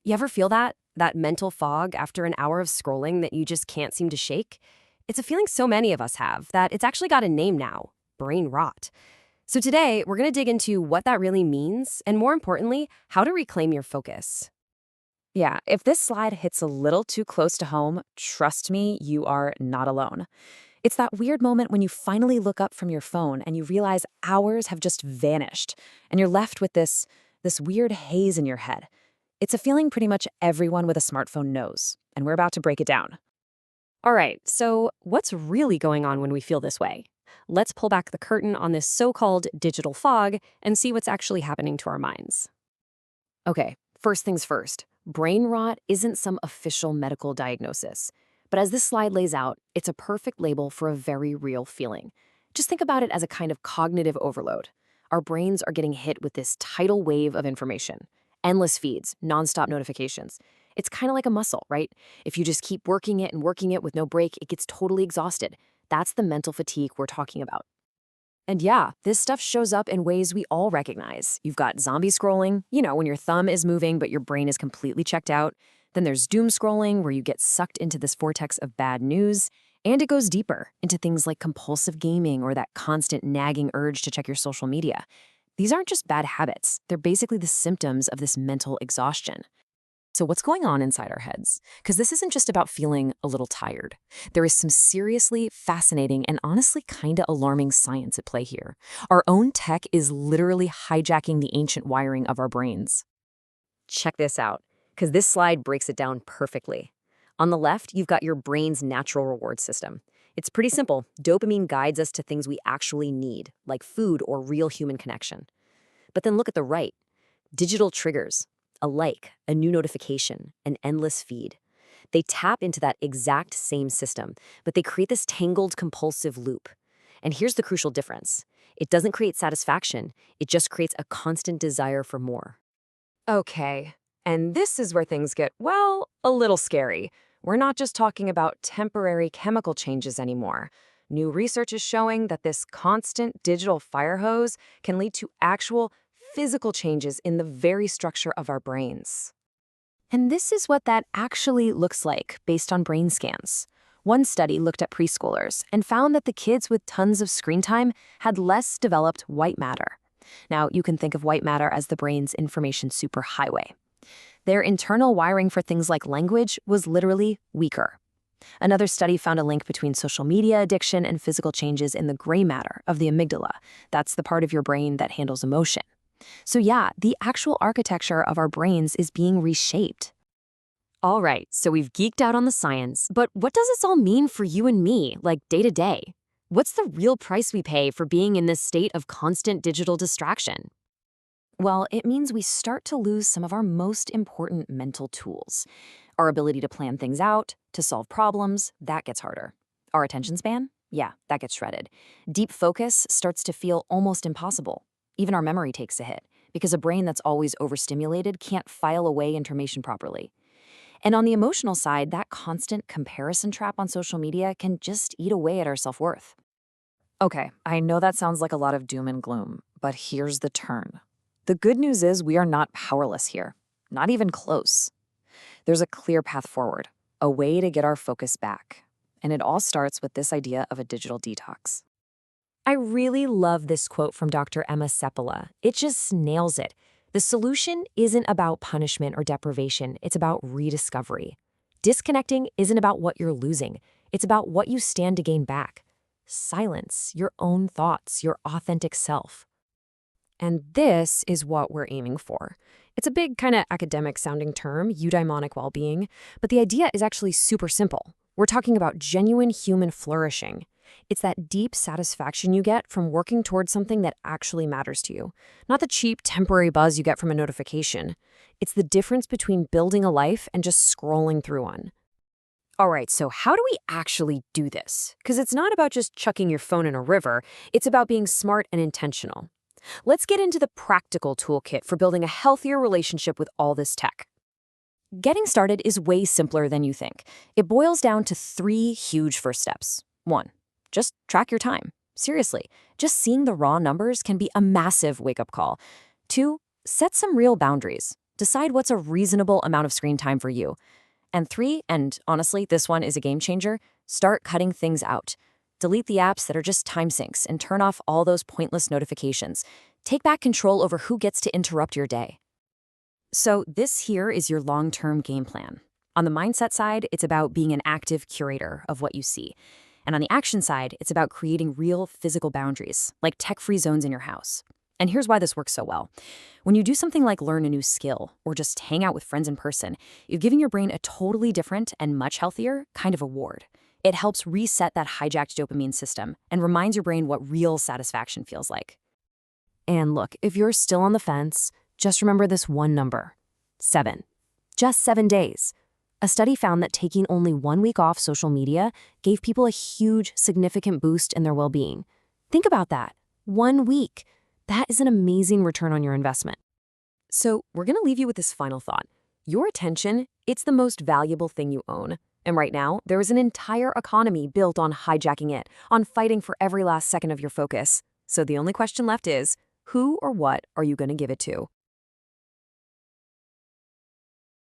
You ever feel that? That mental fog after an hour of scrolling that you just can't seem to shake? It's a feeling so many of us have that it's actually got a name now: brain rot. So today, we're going to dig into what that really means and, more importantly, how to reclaim your focus. Yeah, if this slide hits a little too close to home, trust me, you are not alone. It's that weird moment when you finally look up from your phone and you realize hours have just vanished, and you're left with this weird haze in your head. It's a feeling pretty much everyone with a smartphone knows, and we're about to break it down. All right, so what's really going on when we feel this way? Let's pull back the curtain on this so-called digital fog and see what's actually happening to our minds. Okay, first things first. Brain rot isn't some official medical diagnosis. But as this slide lays out, it's a perfect label for a very real feeling. Just think about it as a kind of cognitive overload. Our brains are getting hit with this tidal wave of information. Endless feeds, nonstop notifications. It's kind of like a muscle, right? If you just keep working it and working it with no break, it gets totally exhausted. That's the mental fatigue we're talking about. And yeah, this stuff shows up in ways we all recognize. You've got zombie scrolling, when your thumb is moving but your brain is completely checked out. Then there's doom scrolling, where you get sucked into this vortex of bad news. And it goes deeper into things like compulsive gaming or that constant nagging urge to check your social media. These aren't just bad habits. They're basically the symptoms of this mental exhaustion. So what's going on inside our heads? Because this isn't just about feeling a little tired. There is some seriously fascinating and honestly kind of alarming science at play here. Our own tech is literally hijacking the ancient wiring of our brains. Check this out, because this slide breaks it down perfectly. On the left, you've got your brain's natural reward system. It's pretty simple. Dopamine guides us to things we actually need, like food or real human connection. But then look at the right. Digital triggers. A like, a new notification, an endless feed. They tap into that exact same system, but they create this tangled, compulsive loop. And here's the crucial difference. It doesn't create satisfaction. It just creates a constant desire for more. Okay, and this is where things get, well, a little scary. We're not just talking about temporary chemical changes anymore. New research is showing that this constant digital fire hose can lead to actual physical changes in the very structure of our brains. And this is what that actually looks like based on brain scans. One study looked at preschoolers and found that the kids with tons of screen time had less developed white matter. Now, you can think of white matter as the brain's information superhighway. Their internal wiring for things like language was literally weaker. Another study found a link between social media addiction and physical changes in the gray matter of the amygdala. That's the part of your brain that handles emotion. So yeah, the actual architecture of our brains is being reshaped. All right, so we've geeked out on the science, but what does this all mean for you and me, like day to day? What's the real price we pay for being in this state of constant digital distraction? Well, it means we start to lose some of our most important mental tools. Our ability to plan things out, to solve problems, that gets harder. Our attention span? Yeah, that gets shredded. Deep focus starts to feel almost impossible. Even our memory takes a hit, because a brain that's always overstimulated can't file away information properly. And on the emotional side, that constant comparison trap on social media can just eat away at our self-worth. Okay, I know that sounds like a lot of doom and gloom, but here's the turn. The good news is we are not powerless here, not even close. There's a clear path forward, a way to get our focus back. And it all starts with this idea of a digital detox. I really love this quote from Dr. Emma Seppala. It just nails it. The solution isn't about punishment or deprivation. It's about rediscovery. Disconnecting isn't about what you're losing. It's about what you stand to gain back. Silence, your own thoughts, your authentic self. And this is what we're aiming for. It's a big kind of academic sounding term, eudaimonic well-being, but the idea is actually super simple. We're talking about genuine human flourishing. It's that deep satisfaction you get from working towards something that actually matters to you, not the cheap, temporary buzz you get from a notification. It's the difference between building a life and just scrolling through one. All right, so how do we actually do this? Because it's not about just chucking your phone in a river, it's about being smart and intentional. Let's get into the practical toolkit for building a healthier relationship with all this tech. Getting started is way simpler than you think. It boils down to 3 huge first steps. 1. Just track your time. Seriously, just seeing the raw numbers can be a massive wake-up call. 2. Set some real boundaries. Decide what's a reasonable amount of screen time for you. And 3, and honestly, this one is a game changer, start cutting things out. Delete the apps that are just time sinks and turn off all those pointless notifications. Take back control over who gets to interrupt your day. So this here is your long-term game plan. On the mindset side, it's about being an active curator of what you see. And on the action side, it's about creating real physical boundaries, like tech-free zones in your house. And here's why this works so well. When you do something like learn a new skill or just hang out with friends in person, you're giving your brain a totally different and much healthier kind of reward. It helps reset that hijacked dopamine system and reminds your brain what real satisfaction feels like. And look, if you're still on the fence, just remember this one number: 7. Just 7 days. A study found that taking only 1 week off social media gave people a huge, significant boost in their well-being. Think about that. 1 week. That is an amazing return on your investment. So we're going to leave you with this final thought. Your attention, it's the most valuable thing you own. And right now, there is an entire economy built on hijacking it, on fighting for every last second of your focus. So the only question left is, who or what are you going to give it to?